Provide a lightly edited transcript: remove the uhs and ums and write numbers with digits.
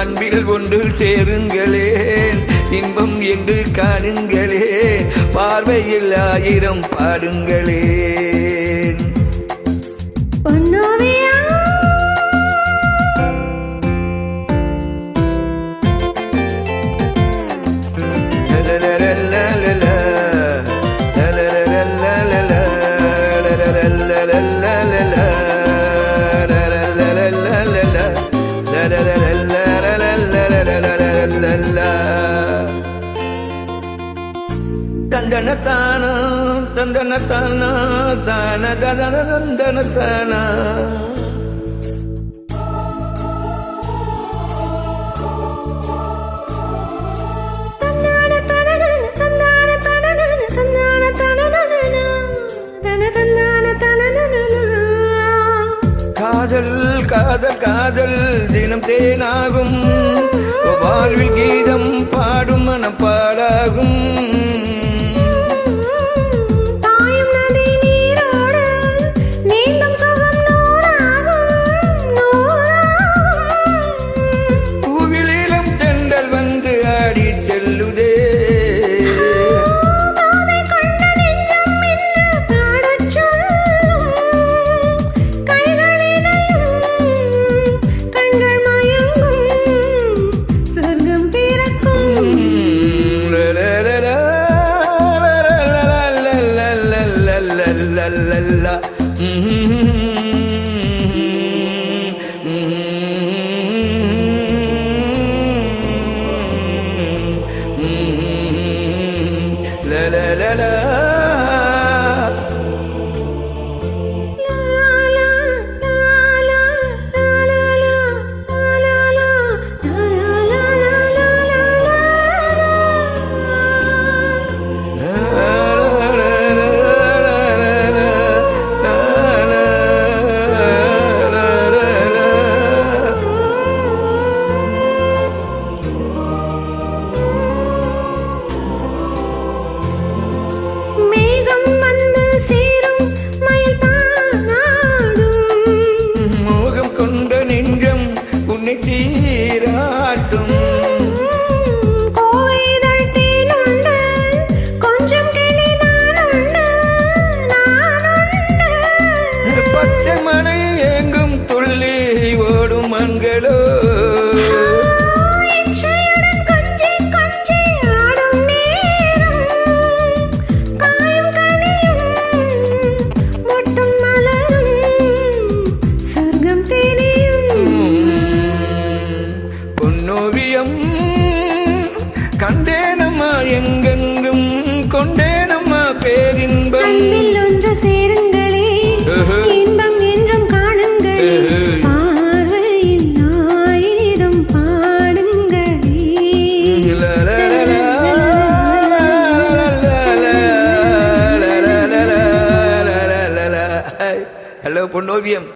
அன்பில் ஒன்று சேருங்களேன், இன்பம் என்று காணுங்களே, பார்வையில் 1000 பாடுங்களேன். தந்தனத்தானா தந்தனத்தானா தான ததன தந்தனத்தானா. காதல் காதல் காதல் தினம் தேனாகும், வாழ்வில் கீதம் பாடும் மனப்பாடாகும். பூவிலிலம் தென்றல் வந்து ஆடி செல்லுதே, தீராட்டும் பச்சை மனை எங்கும் துள்ளி ஓடும் மண்களோ, பொன்னோவியம் கண்டேனம்மா எங்கெங்கும் கொண்டேனம்மா பேரின்பம். ஒன்று சேருங்களே, இன்பம் என்றும் காணுங்களே, பார்வையில் 1000 பாடுங்களே. ஹலோ பொன்னோவியம்.